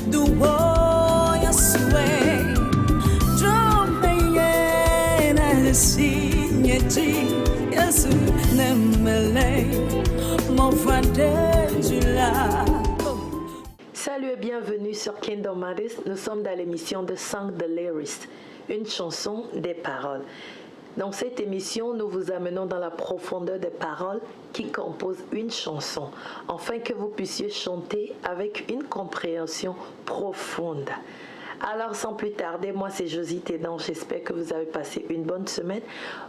Salut et bienvenue sur Kingdom Artist. Nous sommes dans l'émission de Song the Lyrics, une chanson des paroles. Dans cette émission, nous vous amenons dans la profondeur des paroles qui composent une chanson, afin que vous puissiez chanter avec une compréhension profonde. Alors, sans plus tarder, moi c'est Josie Tédan, j'espère que vous avez passé une bonne semaine.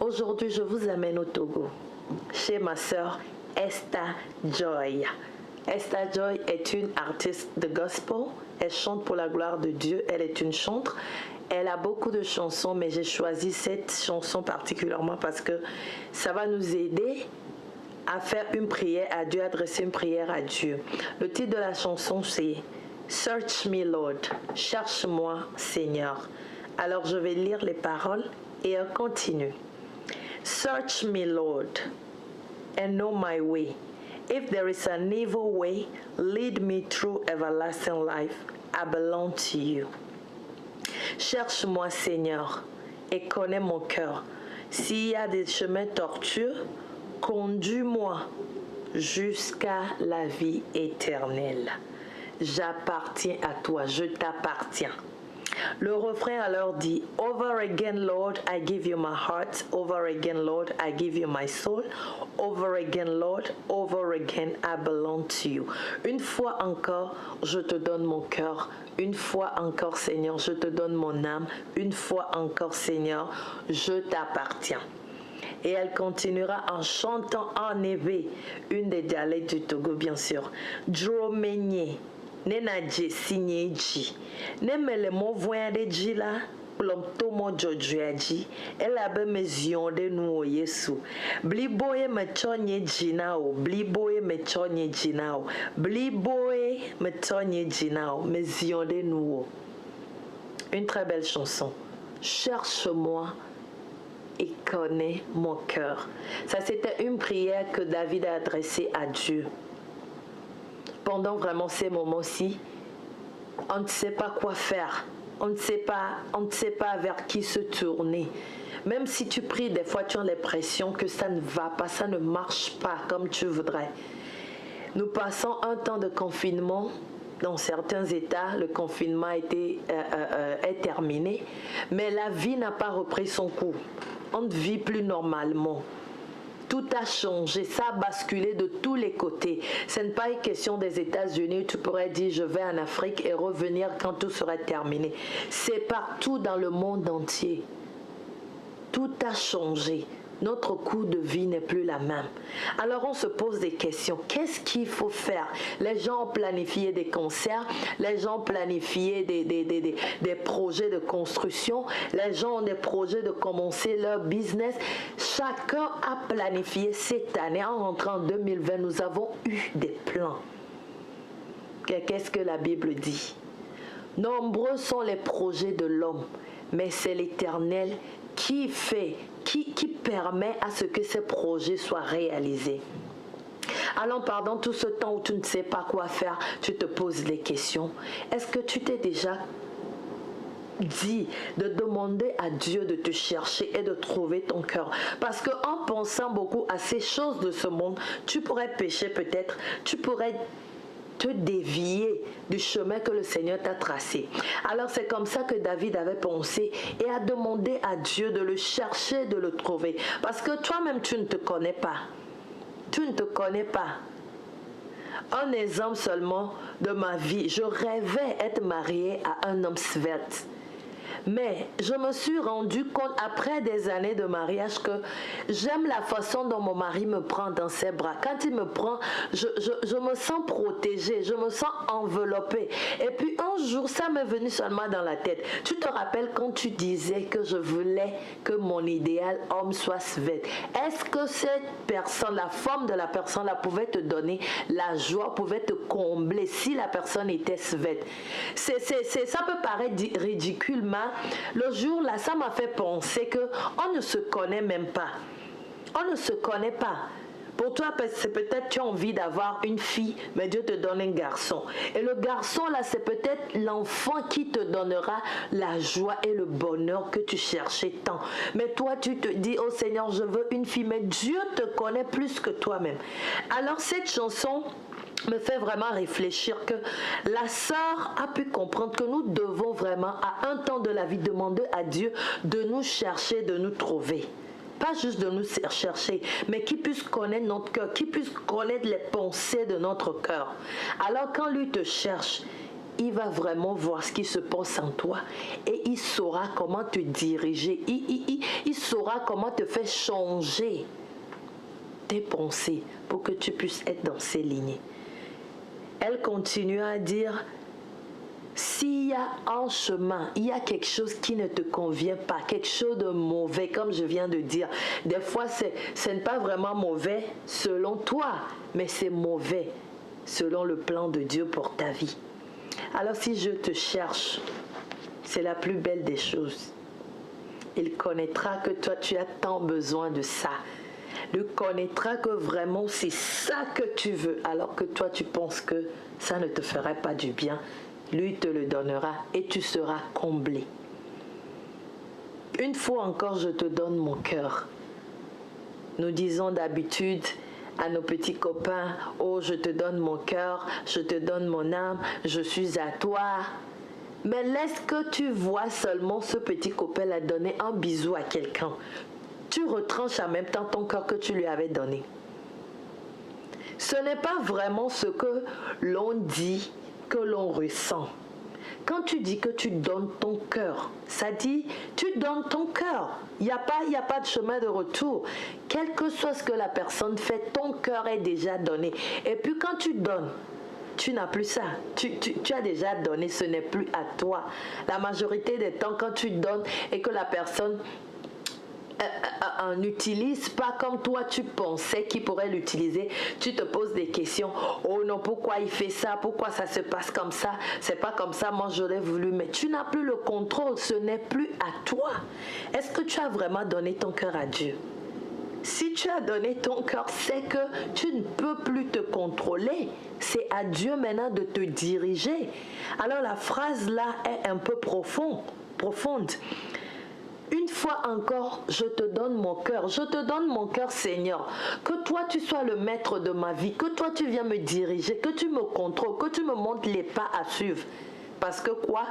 Aujourd'hui, je vous amène au Togo, chez ma sœur Esther Joy. Esther Joy est une artiste de gospel, elle chante pour la gloire de Dieu, elle est une chantre. Elle a beaucoup de chansons, mais j'ai choisi cette chanson particulièrement parce que ça va nous aider à faire une prière à Dieu, adresser une prière à Dieu. Le titre de la chanson, c'est « Search me, Lord », « Cherche-moi, Seigneur ». Alors, je vais lire les paroles et elle continue. « Search me, Lord, and know my way. If there is an evil way, lead me through everlasting life. I belong to you. » Cherche-moi, Seigneur, et connais mon cœur. S'il y a des chemins tortueux, conduis-moi jusqu'à la vie éternelle. J'appartiens à toi, je t'appartiens. Le refrain alors dit « Over again, Lord, I give you my heart. Over again, Lord, I give you my soul. Over again, Lord, over again, I belong to you. » Une fois encore, je te donne mon cœur. Une fois encore, Seigneur, je te donne mon âme. Une fois encore, Seigneur, je t'appartiens. Et elle continuera en chantant en éveil, une des dialectes du Togo, bien sûr. Dromenye. Nenaje sinyeji nemele mo voyande ji la plom to mo jojuaji ela be mezion de nu o Yesu bliboye me chonye jina o bliboye me chonye jina o bliboye me chonye jina o mezion de nu o. Une très belle chanson. Cherche-moi et connais mon cœur. Ça, c'était une prière que David a adressée à Dieu. Pendant vraiment ces moments-ci, on ne sait pas quoi faire. On ne sait pas vers qui se tourner. Même si tu pries, des fois tu as l'impression que ça ne va pas, ça ne marche pas comme tu voudrais. Nous passons un temps de confinement. Dans certains États, le confinement est terminé, mais la vie n'a pas repris son cours. On ne vit plus normalement. Tout a changé, ça a basculé de tous les côtés. Ce n'est pas une question des États-Unis, tu pourrais dire je vais en Afrique et revenir quand tout sera terminé. C'est partout dans le monde entier. Tout a changé. Notre coût de vie n'est plus la même. Alors on se pose des questions. Qu'est-ce qu'il faut faire? Les gens ont planifié des concerts, les gens ont planifié des projets de construction, les gens ont des projets de commencer leur business. Chacun a planifié cette année. En rentrant en 2020, nous avons eu des plans. Qu'est-ce que la Bible dit? Nombreux sont les projets de l'homme, mais c'est l'Éternel qui permet à ce que ces projets soient réalisés. Alors pendant tout ce temps où tu ne sais pas quoi faire, tu te poses des questions. Est-ce que tu t'es déjà dit de demander à Dieu de te chercher et de trouver ton cœur? Parce qu'en pensant beaucoup à ces choses de ce monde, tu pourrais pécher peut-être, tu pourrais te dévier du chemin que le Seigneur t'a tracé. Alors c'est comme ça que David avait pensé et a demandé à Dieu de le chercher, de le trouver. Parce que toi-même tu ne te connais pas. Tu ne te connais pas. Un exemple seulement de ma vie. Je rêvais être mariée à un homme svelte. Mais je me suis rendu compte après des années de mariage que j'aime la façon dont mon mari me prend dans ses bras. Quand il me prend, je me sens protégée, je me sens enveloppée. Et puis un jour, ça m'est venu seulement dans la tête. Tu te rappelles quand tu disais que je voulais que mon idéal homme soit svelte? Est-ce que cette personne, la forme de la personne là pouvait te donner la joie, pouvait te combler si la personne était svelte? Ça peut paraître ridicule, mais le jour là, ça m'a fait penser que on ne se connaît même pas. On ne se connaît pas. Pour toi, c'est peut-être tu as envie d'avoir une fille, mais Dieu te donne un garçon. Et le garçon là, c'est peut-être l'enfant qui te donnera la joie et le bonheur que tu cherchais tant. Mais toi, tu te dis, oh Seigneur, je veux une fille, mais Dieu te connaît plus que toi-même. Alors cette chanson me fait vraiment réfléchir que la sœur a pu comprendre que nous devons vraiment, à un temps de la vie, demander à Dieu de nous chercher, de nous trouver. Pas juste de nous chercher, mais qu'il puisse connaître notre cœur, qu'il puisse connaître les pensées de notre cœur. Alors quand lui te cherche, il va vraiment voir ce qui se passe en toi et il saura comment te diriger. Il saura comment te faire changer tes pensées pour que tu puisses être dans ces lignées. Elle continue à dire, s'il y a un chemin, il y a quelque chose qui ne te convient pas, quelque chose de mauvais, comme je viens de dire. Des fois, ce n'est pas vraiment mauvais selon toi, mais c'est mauvais selon le plan de Dieu pour ta vie. Alors si je te cherche, c'est la plus belle des choses. Il connaîtra que toi, tu as tant besoin de ça. Il connaîtra que vraiment c'est ça que tu veux, alors que toi, tu penses que ça ne te ferait pas du bien. Lui te le donnera et tu seras comblé. Une fois encore, je te donne mon cœur. Nous disons d'habitude à nos petits copains, oh, je te donne mon cœur, je te donne mon âme, je suis à toi. Mais laisse que tu vois seulement ce petit copain là donner un bisou à quelqu'un. Tu retranches en même temps ton cœur que tu lui avais donné. Ce n'est pas vraiment ce que l'on dit que l'on ressent. Quand tu dis que tu donnes ton cœur, ça dit tu donnes ton cœur. Il n'y a pas de chemin de retour. Quel que soit ce que la personne fait, ton cœur est déjà donné. Et puis quand tu donnes, tu n'as plus ça. Tu as déjà donné, ce n'est plus à toi. La majorité des temps, quand tu donnes et que la personne n'utilise pas comme toi tu pensais qu'il pourrait l'utiliser, tu te poses des questions. Oh non, pourquoi il fait ça? Pourquoi ça se passe comme ça? C'est pas comme ça, moi j'aurais voulu. Mais tu n'as plus le contrôle, ce n'est plus à toi. Est-ce que tu as vraiment donné ton cœur à Dieu? Si tu as donné ton cœur, c'est que tu ne peux plus te contrôler. C'est à Dieu maintenant de te diriger. Alors la phrase là est un peu profonde. Une fois encore, je te donne mon cœur. Je te donne mon cœur, Seigneur. Que toi, tu sois le maître de ma vie. Que toi, tu viens me diriger. Que tu me contrôles. Que tu me montres les pas à suivre. Parce que quoi?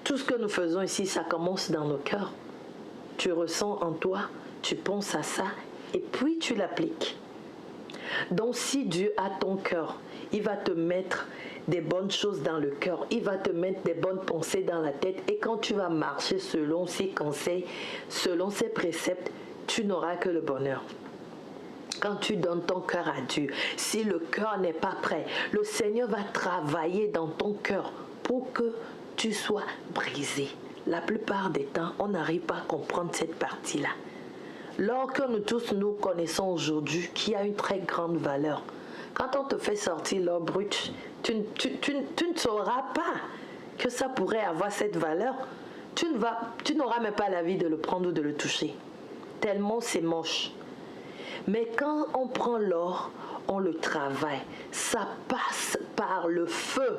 Tout ce que nous faisons ici, ça commence dans nos cœurs. Tu ressens en toi, tu penses à ça et puis tu l'appliques. Donc si Dieu a ton cœur, il va te mettre des bonnes choses dans le cœur. Il va te mettre des bonnes pensées dans la tête. Et quand tu vas marcher selon ses conseils, selon ses préceptes, tu n'auras que le bonheur. Quand tu donnes ton cœur à Dieu, si le cœur n'est pas prêt, le Seigneur va travailler dans ton cœur pour que tu sois brisé. La plupart des temps, on n'arrive pas à comprendre cette partie-là. L'or que nous tous nous connaissons aujourd'hui, qui a une très grande valeur, quand on te fait sortir l'or brut, tu ne sauras pas que ça pourrait avoir cette valeur. Tu n'auras même pas l'envie de le prendre ou de le toucher. Tellement c'est moche. Mais quand on prend l'or, on le travaille. Ça passe par le feu.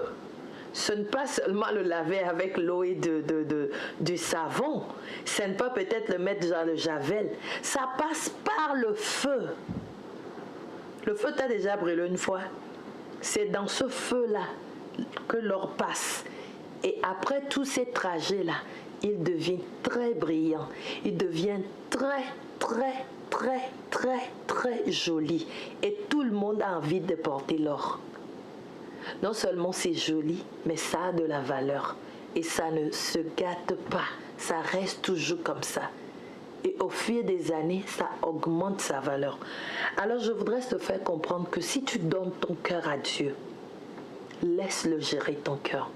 Ce n'est pas seulement le laver avec l'eau et du savon. Ce n'est pas peut-être le mettre dans le javel. Ça passe par le feu. Le feu t'a déjà brûlé une fois. C'est dans ce feu-là que l'or passe. Et après tous ces trajets-là, il devient très brillant. Il devient très, très, très, très, très joli. Et tout le monde a envie de porter l'or. Non seulement c'est joli, mais ça a de la valeur. Et ça ne se gâte pas. Ça reste toujours comme ça. Et au fil des années, ça augmente sa valeur. Alors je voudrais te faire comprendre que si tu donnes ton cœur à Dieu, laisse-le gérer ton cœur.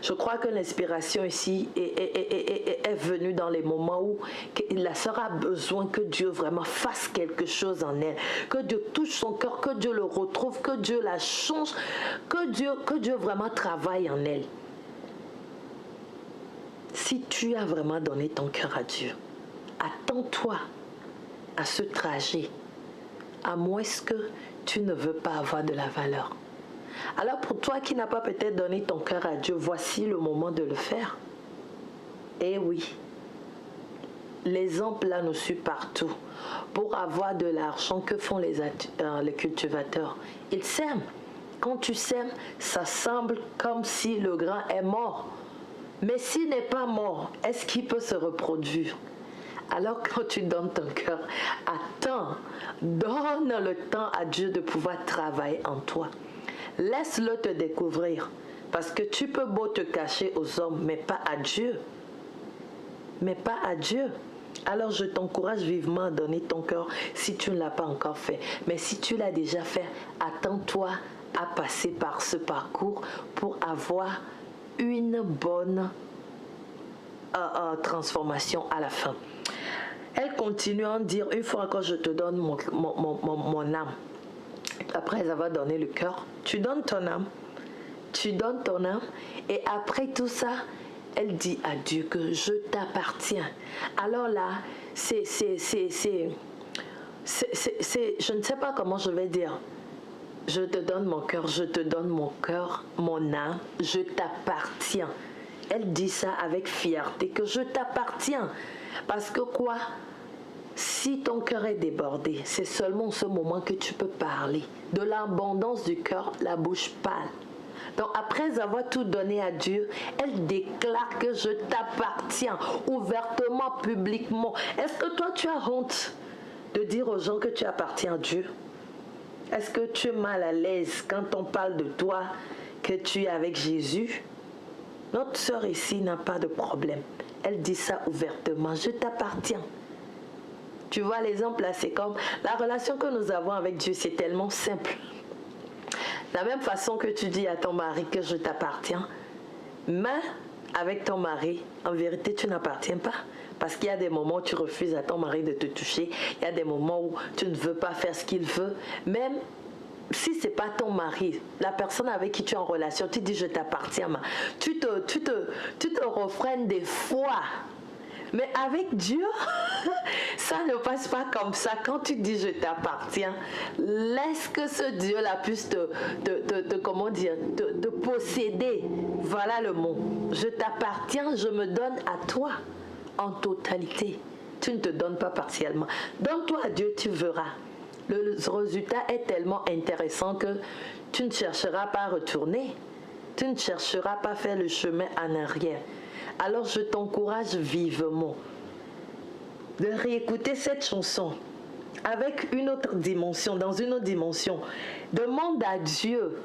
Je crois que l'inspiration ici est venue dans les moments où la sœur a besoin que Dieu vraiment fasse quelque chose en elle, que Dieu touche son cœur, que Dieu le retrouve, que Dieu la change, que Dieu vraiment travaille en elle. Si tu as vraiment donné ton cœur à Dieu, attends-toi à ce trajet, à moins que tu ne veux pas avoir de la valeur. Alors pour toi qui n'as pas peut-être donné ton cœur à Dieu, voici le moment de le faire. Eh oui, l'exemple là nous suit partout. Pour avoir de l'argent, que font les cultivateurs? Ils sèment. Quand tu sèmes, ça semble comme si le grain est mort. Mais s'il n'est pas mort, est-ce qu'il peut se reproduire? Alors quand tu donnes ton cœur, attends, donne le temps à Dieu de pouvoir travailler en toi. Laisse-le te découvrir. Parce que tu peux beau te cacher aux hommes, mais pas à Dieu. Mais pas à Dieu. Alors je t'encourage vivement à donner ton cœur si tu ne l'as pas encore fait. Mais si tu l'as déjà fait, attends-toi à passer par ce parcours pour avoir une bonne transformation à la fin. Elle continue à en dire, une fois encore je te donne mon âme. Après avoir donné le cœur, tu donnes ton âme. Tu donnes ton âme et après tout ça, elle dit à Dieu que je t'appartiens. Alors là, je ne sais pas comment je vais dire. Je te donne mon cœur, je te donne mon cœur, mon âme, je t'appartiens. Elle dit ça avec fierté, que je t'appartiens. Parce que quoi? Si ton cœur est débordé, c'est seulement en ce moment que tu peux parler. De l'abondance du cœur, la bouche parle. Donc après avoir tout donné à Dieu, elle déclare que je t'appartiens ouvertement, publiquement. Est-ce que toi tu as honte de dire aux gens que tu appartiens à Dieu? Est-ce que tu es mal à l'aise quand on parle de toi, que tu es avec Jésus? Notre sœur ici n'a pas de problème. Elle dit ça ouvertement, je t'appartiens. Tu vois l'exemple là, c'est comme la relation que nous avons avec Dieu, c'est tellement simple. De la même façon que tu dis à ton mari que je t'appartiens, mais avec ton mari, en vérité, tu n'appartiens pas. Parce qu'il y a des moments où tu refuses à ton mari de te toucher, il y a des moments où tu ne veux pas faire ce qu'il veut. Même si ce n'est pas ton mari, la personne avec qui tu es en relation, tu dis je t'appartiens, tu te refrènes des fois. Mais avec Dieu, ça ne passe pas comme ça. Quand tu dis je t'appartiens, laisse que ce Dieu-là puisse te posséder. Voilà le mot. Je t'appartiens, je me donne à toi en totalité. Tu ne te donnes pas partiellement. Donne-toi à Dieu, tu verras. Le résultat est tellement intéressant que tu ne chercheras pas à retourner. Tu ne chercheras pas à faire le chemin en arrière. Alors je t'encourage vivement de réécouter cette chanson avec une autre dimension, dans une autre dimension. Demande à Dieu,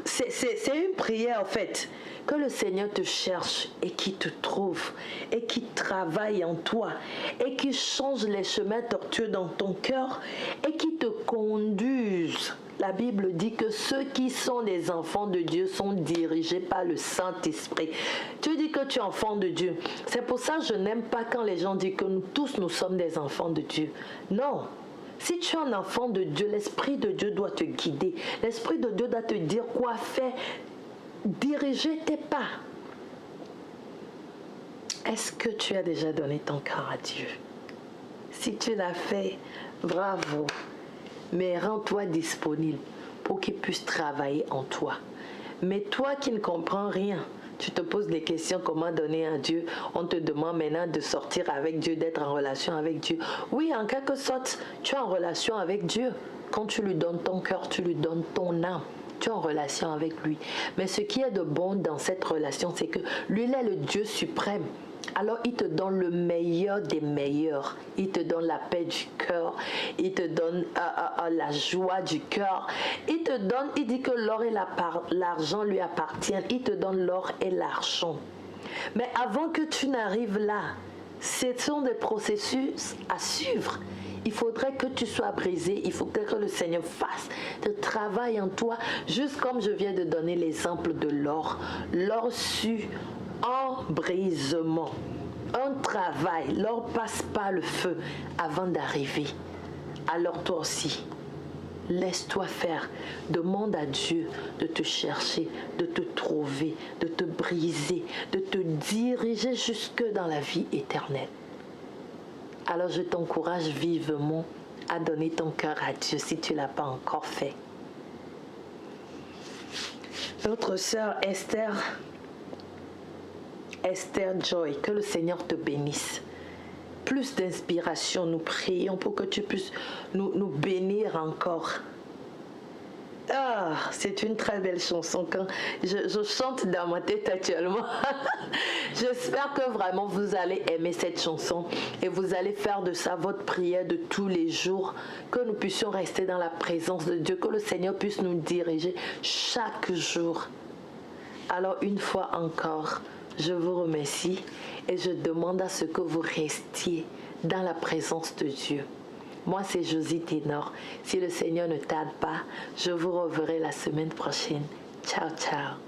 c'est une prière en fait, que le Seigneur te cherche et qu'il te trouve et qu'il travaille en toi et qu'il change les chemins tortueux dans ton cœur et qu'il te conduise. La Bible dit que ceux qui sont des enfants de Dieu sont dirigés par le Saint-Esprit. Tu dis que tu es enfant de Dieu. C'est pour ça que je n'aime pas quand les gens disent que nous tous nous sommes des enfants de Dieu. Non. Si tu es un enfant de Dieu, l'Esprit de Dieu doit te guider. L'Esprit de Dieu doit te dire quoi faire. Diriger tes pas. Est-ce que tu as déjà donné ton cœur à Dieu? Si tu l'as fait, bravo. Mais rends-toi disponible pour qu'il puisse travailler en toi. Mais toi qui ne comprends rien, tu te poses des questions, comment donner à Dieu? On te demande maintenant de sortir avec Dieu, d'être en relation avec Dieu. Oui, en quelque sorte, tu es en relation avec Dieu. Quand tu lui donnes ton cœur, tu lui donnes ton âme. Tu es en relation avec lui. Mais ce qui est de bon dans cette relation, c'est que lui, il est le Dieu suprême. Alors, il te donne le meilleur des meilleurs. Il te donne la paix du cœur. Il te donne la joie du cœur. Il te donne, il dit que l'or et l'argent lui appartiennent. Il te donne l'or et l'argent. Mais avant que tu n'arrives là, ce sont des processus à suivre. Il faudrait que tu sois brisé. Il faudrait que le Seigneur fasse de travail en toi. Juste comme je viens de donner l'exemple de l'or. L'or su en brisement. Un travail. L'or passe par le feu avant d'arriver. Alors toi aussi, laisse-toi faire. Demande à Dieu de te chercher, de te trouver, de te briser, de te diriger jusque dans la vie éternelle. Alors je t'encourage vivement à donner ton cœur à Dieu si tu ne l'as pas encore fait. Notre sœur Esther Joy, que le Seigneur te bénisse. Plus d'inspiration, nous prions pour que tu puisses nous bénir encore. Ah, c'est une très belle chanson. Quand je chante dans ma tête actuellement. J'espère que vraiment vous allez aimer cette chanson et vous allez faire de ça votre prière de tous les jours, que nous puissions rester dans la présence de Dieu, que le Seigneur puisse nous diriger chaque jour. Alors une fois encore, je vous remercie et je demande à ce que vous restiez dans la présence de Dieu. Moi, c'est Josie Ténor. Si le Seigneur ne tarde pas, je vous reverrai la semaine prochaine. Ciao, ciao.